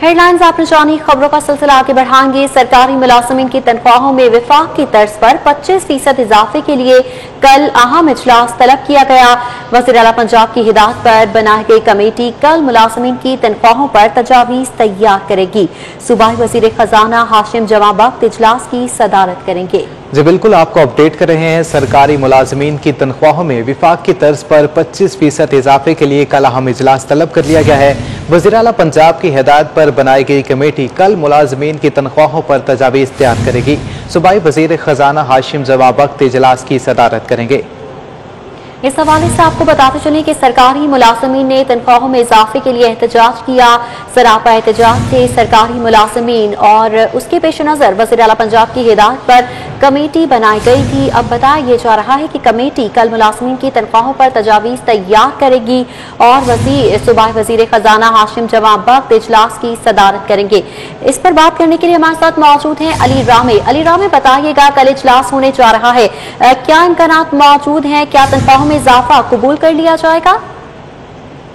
Headlines आपने जानी, खबरों का सिलसिला आगे बढ़ाएंगे। सरकारी मुलाजमीन की तनख्वाहों में विफाक की तर्ज पर 25% इजाफे के लिए कल अहम इजलास तलब किया गया। वज़ीर आला पंजाब की हिदायत पर बनाई गई कमेटी कल मुलाजमीन की तनख्वाहों पर तजावीज तैयार करेगी। सूबाई वज़ीर खजाना हाशिम जमां बख्त इजलास की सदारत करेंगे। जी बिल्कुल, आपको अपडेट कर रहे हैं। सरकारी मुलाजमीन की तनख्वाहों में विफाक की तर्ज पर 25% इजाफे के लिए कल अहम इजलास तलब कर लिया गया है। वज़ीर आला पंजाब की हिदायत पर बनाई गई कमेटी कल मुलाजमीन की तनख्वाहों पर तजावीज़ तैयार करेगी। सूबाई वज़ीर खजाना हाशिम जमां बख्त इजलास की सदारत करेंगे। इस हवाले से आपको बताते चलें कि सरकारी मुलाजमीन ने तनख्वाहों में इजाफे के लिए एहतजाज किया। सरापा एहतजाज थे सरकारी मुलाजमीन और उसके पेश नज़र वज़ीर आला पंजाब की हिदायत पर कमेटी बनाई गई थी। अब बताया यह जा रहा है कि कमेटी कल मुलाजमीन की तनख्वाहों पर तजावीज़ तैयार करेगी और सूबाई वज़ीर खजाना हाशिम जमां बख्त इजलास की सदारत करेंगे। इस पर बात करने के लिए हमारे साथ मौजूद हैं अली रामे। अली रामे, बताइएगा कल इजलास होने जा रहा है, क्या इम्कानात मौजूद हैं, क्या तनख्वाहों इजाफा कबूल कर लिया जाएगा?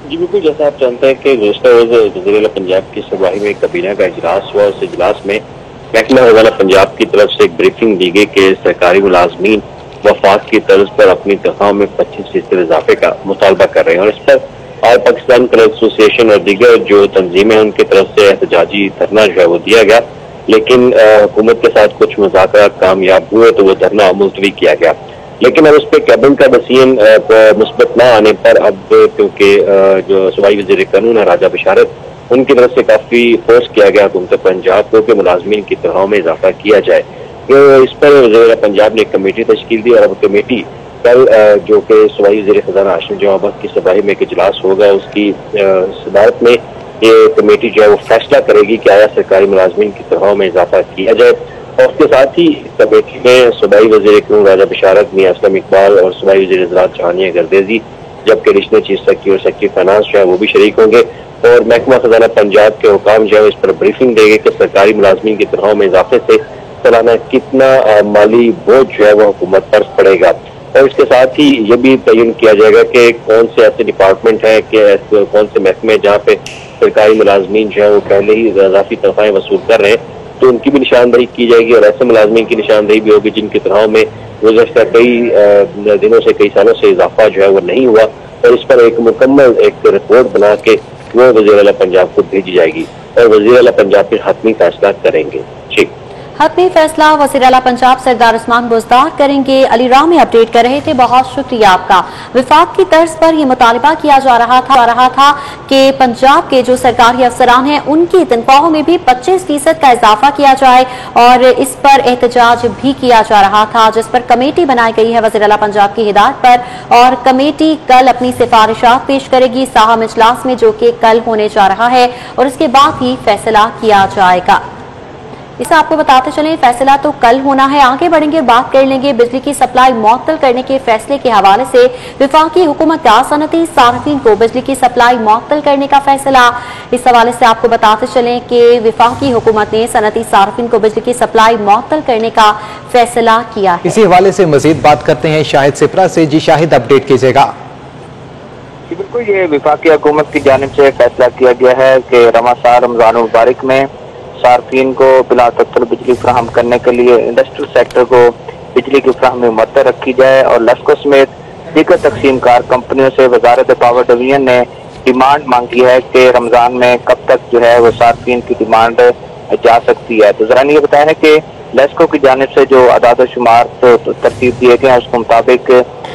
जी बिल्कुल, जैसा आप जानते हैं कि गुज़श्ता रोज़ वज़ीर आला पंजाब की सूबाई में काबीना का इजलास हुआ। उस इजलास में महकमा खजाना पंजाब की तरफ से एक ब्रीफिंग दी गई कि सरकारी मुलाजमीन वफाक की तर्ज पर अपनी तनख्वाह में 25% इजाफे का मुतालबा कर रहे हैं और इस पर ऑल पाकिस्तान क्लर्क एसोसिएशन और दीगर जो तंजीमें हैं उनकी तरफ से एहतजाजी धरना जो है वो दिया गया, लेकिन हुकूमत के साथ कुछ मुज़ाकरात कामयाब हुए तो वो धरना मुलतवी किया गया। लेकिन अब उस पर कैबिनेट का वसीयन मुस्बत न आने पर अब क्योंकि जो सूबाई वज़ीर कानून है राजा बशारत, उनकी तरफ से काफी फोर्स किया गया हुकूमत पंजाब को कि मुलाजमीन की तनख्वाह में इजाफा किया जाए। तो इस पर वज़ीर पंजाब ने एक कमेटी तश्कील दी और अब कमेटी कल जो कि सूबाई वज़ीर खजाना हाशिम जमां बख्त की सूबाई में एक इजलास होगा, उसकी सदारत में ये कमेटी जो है वो फैसला करेगी कि आया सरकारी मुलाजमीन की तनख्वाह में इजाफा किया जाए। और उसके साथ ही कमेटी में सूबाई वज़ीर कानून राजा बशारत, मियां असलम इकबाल और सूबाई वज़ीर ज़राअत जहानिया गर्देजी, जबकि एडिशनल चीफ सेक्रेटरी और सेक्रेटरी फाइनेंस जो है वो भी शरीक होंगे और महकमा खजाना पंजाब के हुकाम जो है इस पर ब्रीफिंग देंगे कि सरकारी मुलाजमीन की तनख्वाह में इजाफे से सालाना कितना माली बोझ जो है वो हुकूमत पर पड़ेगा। और इसके साथ ही ये भी तयन किया जाएगा कि कौन से ऐसे डिपार्टमेंट हैं कि कौन से महकमे जहाँ पे सरकारी मुलाजमीन जो है वो पहले ही इजाफी तनख्वाहें वसूल कर रहे हैं तो उनकी भी निशानदेही की जाएगी और ऐसे मुलाजमीन की निशानदेही भी होगी जिनकी तनख्वाहों में गुज़श्ता कई दिनों से कई सालों से इजाफा जो है वो नहीं हुआ और इस पर एक मुकम्मल एक रिपोर्ट बना के वो वज़ीर आला पंजाब को भेजी जाएगी और वज़ीर आला पंजाब फिर हतमी फैसला करेंगे। ठीक, हतमी फैसला वज़ीर आला पंजाब सरदार उस्मान बुज़दार करेंगे। अली राम में अपडेट कर रहे थे, बहुत शुक्रिया आपका। विफाक की तर्ज पर यह मुतालिबा किया जा रहा था कि पंजाब के जो सरकारी अफसरान हैं उनकी तनख्वाहों में भी 25% का इजाफा किया जाए और इस पर एहतजाज भी किया जा रहा था, जिस पर कमेटी बनाई गई है वज़ीर आला पंजाब की हिदायत पर और कमेटी कल अपनी सिफारिशात पेश करेगी साहम इजलास में, जो कि कल होने जा रहा है और इसके बाद ही फैसला किया जाएगा। इसे आपको बताते चलें, फैसला तो कल होना है। आगे बढ़ेंगे, बात कर लेंगे बिजली की सप्लाई मुअत्तल करने के फैसले के हवाले से। विफाकी हुकूमत का सनती सार्फिन को बिजली की सप्लाई मुअत्तल करने का फैसला। इस हवाले से आपको बताते चलें कि विफाकी हुकूमत ने सनती सार्फिन को बिजली की सप्लाई मुअत्तल करने का फैसला किया है। इसी हवाले से मजीद बात करते हैं शाहिद सिपरा से। जी शाहिद, अपडेट कीजिएगा। बिल्कुल, ये विफाकी हुकूमत की जानिब से फैसला किया गया है कि रमजान मुबारक में सार्फिन को बिला तत्ल बिजली फराहम करने के लिए इंडस्ट्रियल सेक्टर को बिजली की फराहमी मुअत्तल रखी जाए और लस्को समेत दीगर तकसीम कार कंपनियों से वजारत पावर डिवीजन ने डिमांड मांगी है कि रमजान में कब तक जो है वो सार्फिन की डिमांड जा सकती है। तो जरा ये बताया है कि लेस्को की जानिब से जो आदाद शुमार तरतीब दिए गए हैं उसके मुताबिक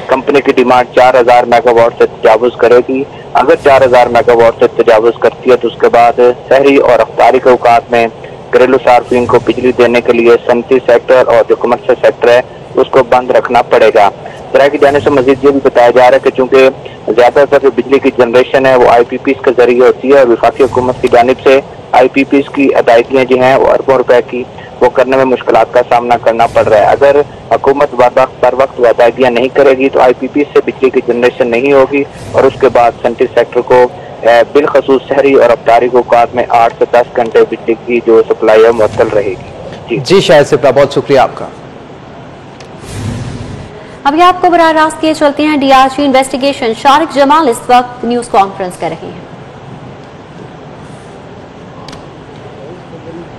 कंपनी की डिमांड 4000 मेगावाट से तजावुज करेगी। अगर 4000 मेगावाट से तजावुज करती है तो उसके बाद शहरी और अफ्तारी के औकात में घरेलू सार्फिन को बिजली देने के लिए सनती सेक्टर और जो कमर्शियल सेक्टर है उसको बंद रखना पड़ेगा। सराय की जाने से मजीद ये भी बताया जा रहा है कि चूंकि ज्यादातर जो बिजली की जनरेशन है वो IPPs के जरिए होती है और विफाकी हुकूमत की जानिब से IPPs की अदायगियाँ जो हैं वो अरबों रुपए की वो करने में मुश्किलात का सामना करना पड़ रहा है। अगर हुकूमत बर वक्त अदायगियाँ नहीं करेगी तो IPPs से बिजली की जनरेशन नहीं होगी और उसके बाद सनती सेक्टर को बिलखसूस शहरी और अफ्तारी औकात में 8 से 10 घंटे बिजली की जो सप्लाई है मुअत्तल रहेगी। जी शायद सिपरा, बहुत शुक्रिया आपका। अभी आपको बराह रास्त किए चलते हैं DRG इन्वेस्टिगेशन। शारिक जमाल इस वक्त न्यूज कॉन्फ्रेंस कर रहे हैं।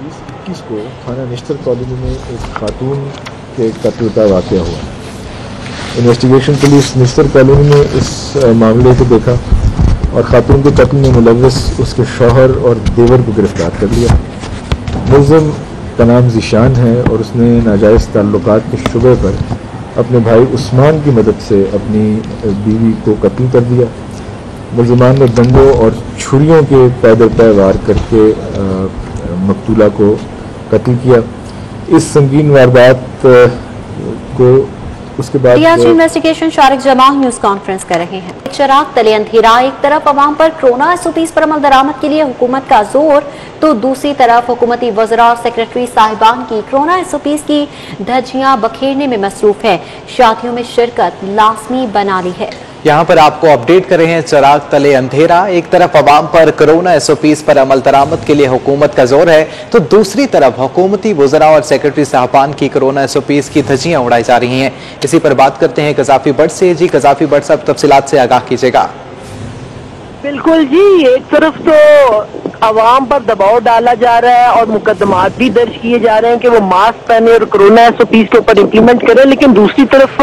2021 को थाना निश्तर कॉलोनी में एक खातून के कत्ल का वाक़या हुआ। इन्वेस्टिगेशन पुलिस निश्तर कॉलोनी में इस मामले को देखा और खातून के कत्ल में मुलव्वस उसके शौहर और देवर को गिरफ्तार कर लिया। मुलज़िम का नाम ज़ीशान है और उसने नाजायज़ ताल्लुकात के शुबे पर अपने भाई उस्मान की मदद से अपनी बीवी को कत्ल कर दिया। मुलज़िमान ने डंडों और छुरियों के पैदल पै वार करके मकतूला को कत्ल किया। इस संगीन वारदात को उसके बाद investigation Shariq Jamal news conference कर रहे हैं। चिराग तले अंधेरा, एक तरफ अवाम पर कोरोना एसओपीज पर अमल दरामद के लिए हुकूमत का जोर, तो दूसरी तरफ हुकूमती वज़रा और सेक्रेटरी साहिबान की कोरोना एसओपीज की धज्जियां बखेरने में मसरूफ है। शादियों में शिरकत लाजमी बना ली है। यहाँ पर आपको अपडेट कर रहे हैं चिराग तले अंधेरा, एक तरफ अवाम पर कोरोना एसओपीज पर अमल दरामद के लिए हुकूमत का जोर है, तो दूसरी तरफ हुकूमती वज़रा और सेक्रेटरी साहबान की कोरोना एसओपीज की धज्जियां उड़ाई जा रही हैं। इसी पर बात करते हैं कज़ाफी बट से। जी कज़ाफी बट साहब, तफसीलात से आगाह कीजिएगा। बिल्कुल जी, एक तरफ तो अवाम पर दबाव डाला जा रहा है और मुकदमात भी दर्ज किए जा रहे हैं कि वो मास्क पहने और कोरोना एसओपीज के ऊपर इम्प्लीमेंट करें, लेकिन दूसरी तरफ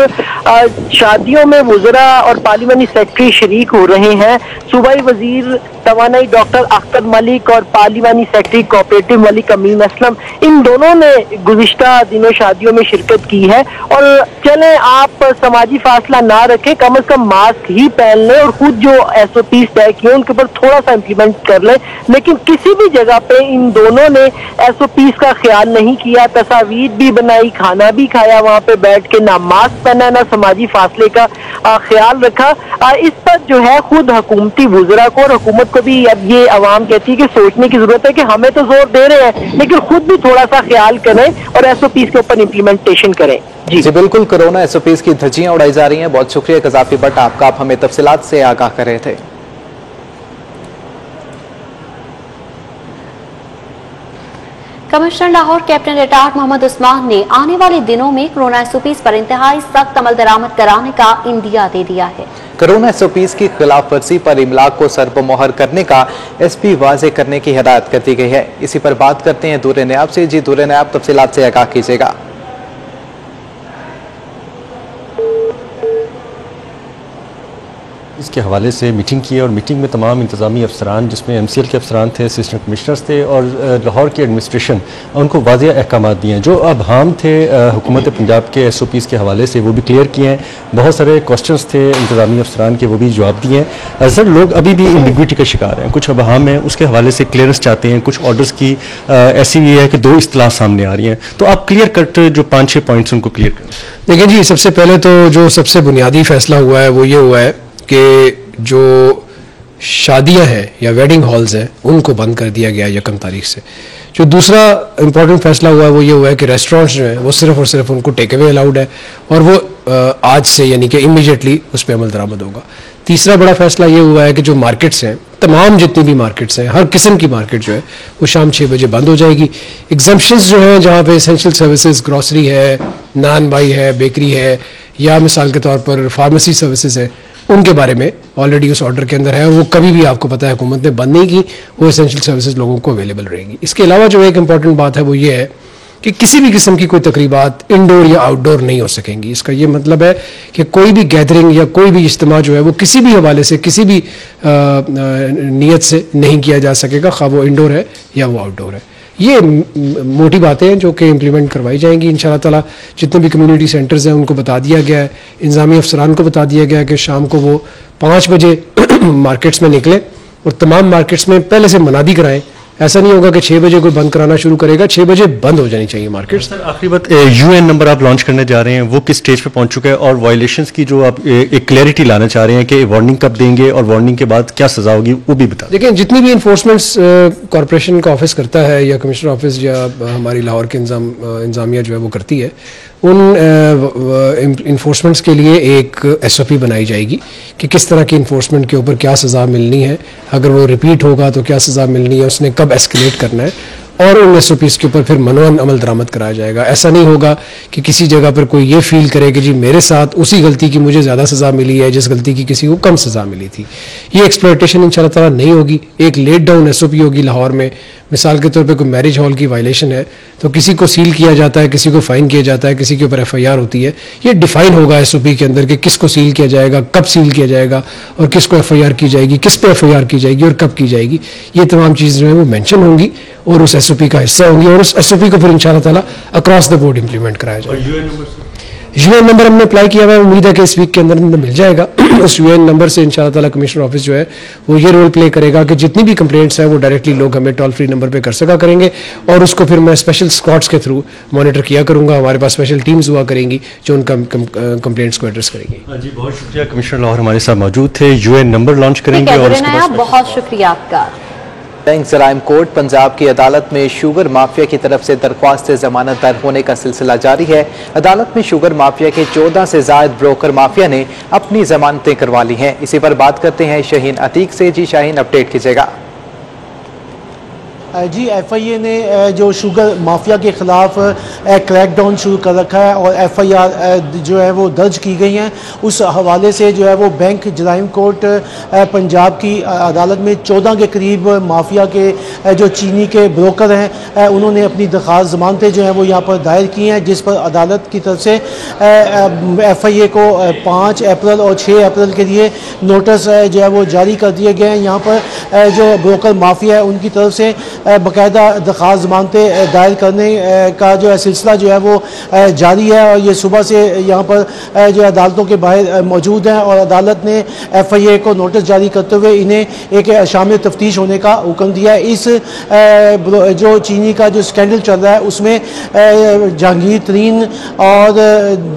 शादियों में वज़रा और पार्लिमानी सेक्रेटरी शरीक हो रहे हैं। सूबाई वजीर तवानाई डॉक्टर अख्तर मलिक और पार्लिमानी सेक्रेटरी कोऑपरेटिव मलिक अमीन असलम, इन दोनों ने गुज़िश्ता दिनों शादियों में शिरकत की है। और चलें, आप समाजी फासला ना रखें, कम से कम मास्क ही पहन लें और खुद जो एसओपीज तय किए उनके ऊपर थोड़ा सा इम्प्लीमेंट कर लें। लेकिन किसी भी जगह पे इन दोनों ने एसओपीज का ख्याल नहीं किया, तस्वीर भी बनाई, खाना भी खाया वहाँ पे बैठ के, ना मास्क पहना, ना समाजी फासले का ख्याल रखा। इस पर जो है खुद हुकूमती वज़रा को और हुकूमत को भी अब ये अवाम कहती है कि सोचने की जरूरत है कि हमें तो जोर दे रहे हैं लेकिन खुद भी थोड़ा सा ख्याल करें और एसओपीज के ऊपर इम्प्लीमेंटेशन करें। जी बिल्कुल, कोरोना एसओपीज की धज्जियां उड़ाई जा रही हैं। बहुत शुक्रिया कज़ाफी बट आपका, आप हमें तफसीलात से आगाह कर रहे थे। Commissioner Lahore captain retired Mohammad Usman ने आने वाले दिनों में कोरोना एसओपीज पर इंतहाई सख्त अमल दरामद कराने का इंदिया दे दिया है। कोरोना एसओपीज की खिलाफ वर्जी पर इमलाक को सरबमोहर करने का एसपी वाजे करने की हिदायत कर दी गई है। इसी पर बात करते हैं दूर नयाब से। जी दूर नयाब, तफसीलात से आगाह कीजिएगा। इसके हवाले से मीटिंग की और मीटिंग में तमाम इंतज़ामी अफसरान, जिसमें MCL के अफसरान थे, असिस्टेंट कमिश्नर्स थे और लाहौर की एडमिनिस्ट्रेशन, उनको वाज़ेह अहकाम दिए हैं जो अब हम थे हुकूमत पंजाब के SOPs के हवाले से, वो भी क्लियर किए हैं। बहुत सारे क्वेश्चंस थे इंतज़ामी अफसरान के, वो भी जवाब दिए हैं। सर, लोग अभी भी एम्बिग्विटी का शिकार हैं, कुछ अब हम हैं उसके हवाले से क्लियरेंस चाहते हैं, कुछ ऑर्डर्स की ऐसी भी है कि 2 इस्तिलाह सामने आ रही हैं, तो आप क्लियर कट जो 5-6 पॉइंट्स उनको क्लियर करें। देखिए जी, सबसे पहले तो जो सबसे बुनियादी फैसला हुआ है वो ये हुआ है कि जो शादियां हैं या वेडिंग हॉल्स हैं उनको बंद कर दिया गया है 1 तारीख से। जो दूसरा इम्पोर्टेंट फैसला हुआ है वो ये हुआ है कि रेस्टोरेंट्स जो हैं वो सिर्फ और सिर्फ उनको टेक अवे अलाउड है और वो आज से यानी कि इमीडिएटली उस पर अमल दरामद होगा। तीसरा बड़ा फैसला ये हुआ है कि जो मार्केट्स हैं, तमाम जितनी भी मार्केट्स हैं, हर किस्म की मार्केट जो है वो शाम 6 बजे बंद हो जाएगी। एग्जम्पशंस जो हैं जहाँ पे एसेंशियल सर्विसेज, ग्रॉसरी है, नान बाई है, बेकरी है, या मिसाल के तौर पर फार्मेसी सर्विसेज है, उनके बारे में ऑलरेडी उस ऑर्डर के अंदर है और वो कभी भी आपको पता है हुकूमत ने बंद नहीं की, वो एसेंशियल सर्विसेज लोगों को अवेलेबल रहेगी। इसके अलावा जो एक इंपॉर्टेंट बात है वो ये है कि किसी भी किस्म की कोई तकरीबात इंडोर या आउटडोर नहीं हो सकेंगी। इसका ये मतलब है कि कोई भी गैदरिंग या कोई भी इज्तिमा जो है वो किसी भी हवाले से, किसी भी नीयत से नहीं किया जा सकेगा, खा वो इंडोर है या वो आउटडोर है। ये मोटी बातें हैं जो कि इम्प्लीमेंट करवाई जाएंगी इंशाल्लाह ताला। जितने भी कम्युनिटी सेंटर्स हैं उनको बता दिया गया है, इंतज़ामी अफसरान को बता दिया गया है कि शाम को वो 5 बजे मार्केट्स में निकले और तमाम मार्केट्स में पहले से मनादी कराएं। ऐसा नहीं होगा कि 6 बजे कोई बंद कराना शुरू करेगा, 6 बजे बंद हो जानी चाहिए मार्केट। सर, आखिरी बात, UN नंबर आप लॉन्च करने जा रहे हैं, वो किस स्टेज पे पहुंच चुका है और वायलेशंस की जो आप एक क्लैरिटी लाना चाह रहे हैं कि वार्निंग कब देंगे और वार्निंग के बाद क्या सजा होगी, वो भी बता। देखिए, जितनी भी इन्फोर्समेंट्स कॉरपोरेशन का ऑफिस करता है या कमिश्नर ऑफिस या हमारी लाहौर की इंतजामिया जो है वो करती है, उन इन्फोर्समेंट्स के लिए एक SOP बनाई जाएगी कि किस तरह की इन्फोर्समेंट के ऊपर क्या सज़ा मिलनी है, अगर वो रिपीट होगा तो क्या सज़ा मिलनी है, उसने कब एस्केलेट करना है। और उन SOPs के ऊपर फिर मनोवन अमल दरामद कराया जाएगा। ऐसा नहीं होगा कि किसी जगह पर कोई ये फील करे कि जी मेरे साथ उसी गलती की मुझे ज़्यादा सज़ा मिली है जिस गलती की किसी को कम सज़ा मिली थी। ये एक्सप्लॉयटेशन इंशाल्लाह ताला नहीं होगी। एक लेट डाउन SOP होगी लाहौर में, मिसाल के तौर पे कोई मैरिज हॉल की वायलेशन है तो किसी को सील किया जाता है, किसी को फाइन किया जाता है, किसी के ऊपर FIR होती है। ये डिफाइन होगा SOP के अंदर कि किसको सील किया जाएगा, कब सील किया जाएगा और किसको FIR की जाएगी, किस पे FIR की जाएगी और कब की जाएगी। ये तमाम चीज़ें जो है वो मेंशन होंगी और उस SOP का हिस्सा होंगी और उस SOP को फिर इंशाल्लाह ताला अक्रॉस द बोर्ड इंप्लीमेंट कराया जाएगा। UN नंबर हमने अप्लाई किया हुआ है, उम्मीद है कि इस वीक के अंदर मिल जाएगा। उस UN नंबर से इंशाल्लाह ताला कमिश्नर ऑफिस जो है वो ये रोल प्ले करेगा कि जितनी भी कंप्लेंट्स हैं वो डायरेक्टली लोग हमें टोल फ्री नंबर पे कर सका करेंगे और उसको फिर मैं स्पेशल स्क्वाड्स के थ्रू मॉनिटर किया करूंगा। हमारे पास स्पेशल टीम्स हुआ करेंगी जो उन कंप्लेंट्स को एड्रेस करेंगी। हाँ जी, बहुत शुक्रिया कमिश्नर लाहौर हमारे साथ मौजूद थे। UN नंबर लॉन्च करेंगे और बहुत शुक्रिया आपका। बैंक जराइम कोर्ट पंजाब की अदालत में शुगर माफिया की तरफ से दरख्वास्त जमानत दर होने का सिलसिला जारी है। अदालत में शुगर माफिया के 14 से ज्यादा ब्रोकर माफिया ने अपनी जमानतें करवा ली हैं। इसी पर बात करते हैं शाहीन अतीक से। जी शाहीन, अपडेट कीजिएगा। जी FIA ने जो शुगर माफिया के ख़िलाफ़ क्रैकडाउन शुरू कर रखा है और FIR जो है वो दर्ज की गई हैं। उस हवाले से जो है वो बैंक जराइम कोर्ट पंजाब की अदालत में 14 के करीब माफिया के जो चीनी के ब्रोकर हैं उन्होंने अपनी दरख्वास्त ज़मानतें जो हैं वो यहाँ पर दायर की हैं, जिस पर अदालत की तरफ से FIA को 5 अप्रैल और 6 अप्रैल के लिए नोटिस जो है वो जारी कर दिए गए हैं। यहाँ पर जो ब्रोकर माफिया है उनकी तरफ से बाकायदा दरख्वास्त ज़मानतें दायर करने का जो है सिलसिला जो है वो जारी है और ये सुबह से यहाँ पर जो अदालतों के बाहर मौजूद हैं और अदालत ने FIA को नोटिस जारी करते हुए इन्हें एक शामिल तफ्तीश होने का हुक्म दिया है। इस जो चीनी का जो स्कैंडल चल रहा है उसमें जहांगीर तरीन और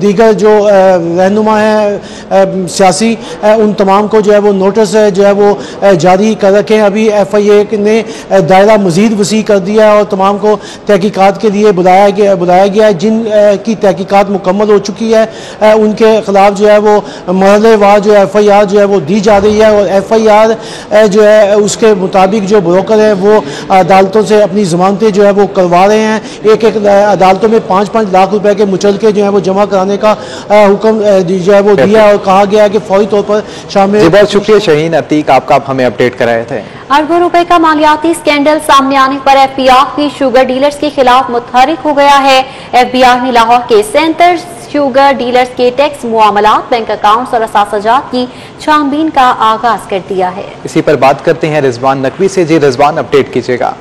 दीगर जो रहनुमा हैं सियासी उन तमाम को जो है वो नोटिस जो है वो जारी कर रखे हैं। अभी FIA ने दायरा मजीद वसी कर दिया है और तमाम को तहकीकात के लिए बुलाया गया है। जिन की तहकीकात मुकम्मल हो चुकी है उनके खिलाफ जो है वो मरहलेवार जो FIR जो है वो दी जा रही है और FIR जो है उसके मुताबिक जो ब्रोकर है वो अदालतों से अपनी जमानतें जो है वो करवा रहे हैं। एक अदालतों में 5-5 लाख रुपए के मुचलके जो है वो जमा कराने का हुक्म जो है वो दिया और कहा गया है कि फौरी तौर पर शामिल। बहुत शुक्रिया शाहीन अतीक, आपका हमें अपडेट कराए थे। अरबों रुपए का मालियाती स्कैंडल सामने आने पर FBI भी शुगर डीलर्स के खिलाफ मुतहरिक हो गया है। FBI ने लाहौर के 37 शुगर डीलर्स के टैक्स मुआमलात, बैंक अकाउंट्स और असासजात की छानबीन का आगाज कर दिया है। इसी पर बात करते हैं रिजवान नकवी से। जी रिजवान, अपडेट कीजिएगा।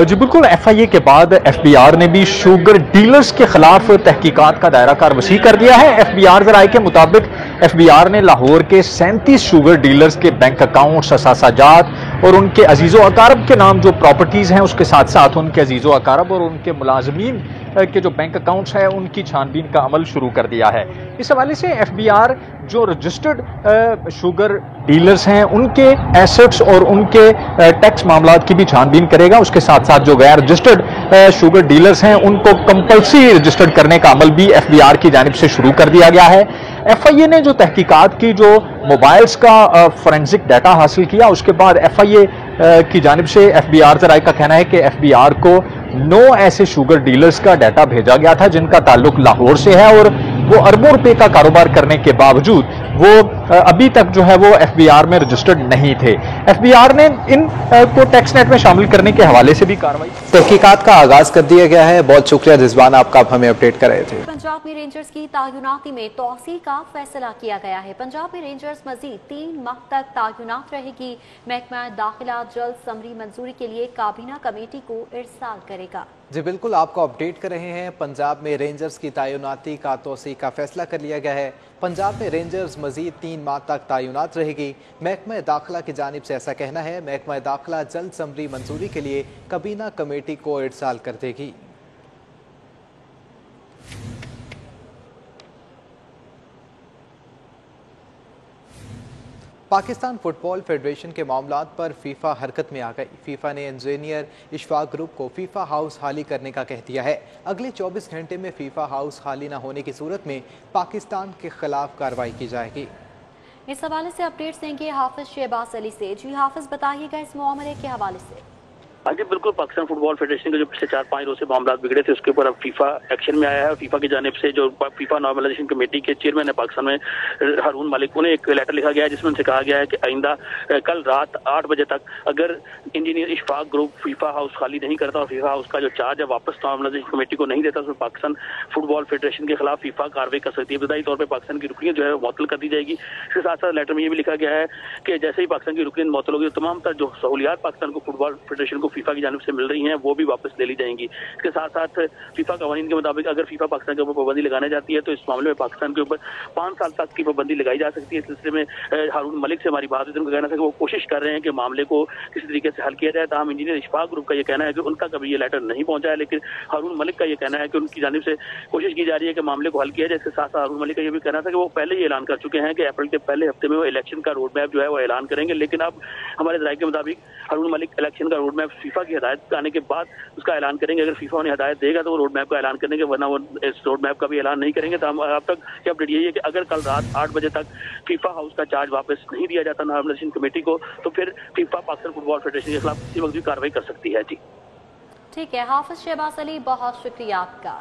जी बिल्कुल, FIA के बाद FBR ने भी शुगर डीलर्स के खिलाफ तहकीकात का दायरा कार वसी कर दिया है। FBR ज़राए के मुताबिक FBR ने लाहौर के 37 शुगर डीलर्स के बैंक अकाउंट्स, असासाजात और उनके अजीज़ो अकारब के नाम जो प्रॉपर्टीज़ हैं उसके साथ साथ उनके अजीज़ो अकारब और उनके मुलाजमीन के जो बैंक अकाउंट्स हैं उनकी छानबीन का अमल शुरू कर दिया है। इस हवाले से FBR जो रजिस्टर्ड शुगर डीलर्स हैं उनके एसेट्स और उनके टैक्स मामलात की भी छानबीन करेगा। उसके साथ साथ जो गैर रजिस्टर्ड शुगर डीलर्स हैं उनको कंपल्सरी रजिस्टर्ड करने का अमल भी FBR की जानिब से शुरू कर दिया गया है। FIA ने जो तहकीकात की, जो मोबाइल्स का फोरेंसिक डाटा हासिल किया, उसके बाद FIA की जानिब से FBR ज़राए का कहना है कि FBR को 9 ऐसे शुगर डीलर्स का डाटा भेजा गया था जिनका ताल्लुक लाहौर से है और वो अरबों रुपए का कारोबार करने के बावजूद वो अभी तक जो है वो FBR में रजिस्टर्ड नहीं थे। FBR ने इन को टैक्स नेट में शामिल करने के हवाले से भी कार्रवाई, तहकीकात का आगाज कर दिया गया है। बहुत शुक्रिया रिजवान, आपका हमें अपडेट कर रहे थे। पंजाब में रेंजर्स की तायुनाती में तौसी का फैसला किया गया है। पंजाब में रेंजर्स मजीद 3 माह तक तायुनात रहेगी। महकमा दाखिला जल्द समरी मंजूरी के लिए काबीना कमेटी को इरसाल करेगा। जी बिल्कुल, आपको अपडेट कर रहे हैं। पंजाब में रेंजर्स की तायुनाती का तौसी का फैसला कर लिया गया है। पंजाब में रेंजर्स मजीद 3 माह तक तायुनात रहेगी। महकमा दाखिला की जानिब से ऐसा कहना है। महकमा दाखिला जल्द समरी मंजूरी के लिए काबीना कमेटी को इरसाल कर देगी। पाकिस्तान फुटबॉल फेडरेशन के मामलात पर फीफा हरकत में आ गई। फीफा ने इंजीनियर इशफाक ग्रुप को फीफा हाउस खाली करने का कह दिया है। अगले 24 घंटे में फीफा हाउस खाली न होने की सूरत में पाकिस्तान के खिलाफ कार्रवाई की जाएगी। इस हवाले से अपडेट्स देंगे हाफिज शहबाज अली से। जी हाफिज, बताइएगा इस मामले के हवाले से। हाँ जी बिल्कुल, पाकिस्तान फुटबॉल फेडरेशन के जो पिछले 4-5 रोज से मामला बिगड़े थे उसके ऊपर अब फीफा एक्शन में आया है। फीफा की जानिब से जो फीफा नॉर्मलाइजेशन कमेटी के चेयरमैन है पाकिस्तान में हारून मलिक, उन्हें एक लेटर लिखा गया है जिसमें उनसे कहा गया है कि आइंदा कल रात 8 बजे तक अगर engineer Ishfaq group FIFA house खाली नहीं करता और फीफा हाउस का जो चार्ज है वापस नॉर्मलाइजेशन कमेटी को नहीं देता तो पाकिस्तान फुटबॉल फेडरेशन के खिलाफ फीफा कार्रवाई कर सकती है। इब्तदाई तौर पर पाकिस्तान की रुकनीत जो है मुअत्तल कर दी जाएगी। इसके साथ साथ लेटर में ये भी लिखा गया है कि जैसे ही पाकिस्तान की रुकनीत मुअत्तल होगी तमाम तर जो सहूलियात पाकिस्तान को फुटबॉल फेडरेशन को फीफा की जानिब से मिल रही हैं वो भी वापस ले ली जाएंगी। इसके साथ साथ फीफा कवानीन के मुताबिक अगर फीफा पाकिस्तान के ऊपर पाबंदी लगाने जाती है तो इस मामले में पाकिस्तान के ऊपर 5 साल तक की पाबंदी लगाई जा सकती है। इस सिलसिले में हारून मलिक से हमारी बात हुई, उनका कहना था कि वो कोशिश कर रहे हैं कि मामले को किसी तरीके से हल किया जाए। ताहम इंजीनियर इशफाक ग्रुप का ये कहना है कि उनका कभी ये लेटर नहीं पहुंचा है, लेकिन हारून मलिक का ये कहना है कि उनकी जानिब से कोशिश की जा रही है कि मामले को हल किया जाए। इसके साथ साथ हारून मलिक का ये भी कहना था कि वो पहले ही ऐलान कर चुके हैं कि अप्रैल के पहले हफ्ते में वो इलेक्शन का रोड मैप जो है वो ऐलान करेंगे, लेकिन अब हमारे राय के मुताबिक हारून मलिक इलेक्शन का रोड मैप फीफा की हिदायत आने के बाद उसका ऐलान करेंगे। अगर फीफा उन्हें हिदायत देगा तो वो रोड मैप का ऐलान करेंगे, वरना वो इस रोड मैप का भी ऐलान नहीं करेंगे। तो अब तक की अपडेट यही है कि अगर कल रात 8 बजे तक फीफा हाउस का चार्ज वापस नहीं दिया जाता नॉर्मलाइजेशन कमेटी को तो फिर फीफा पाकिस्तान फुटबॉल फेडरेशन के खिलाफ किसी वक्त भी कार्रवाई कर सकती है। जी ठीक है, हाफिज शहबाज अली, बहुत शुक्रिया आपका।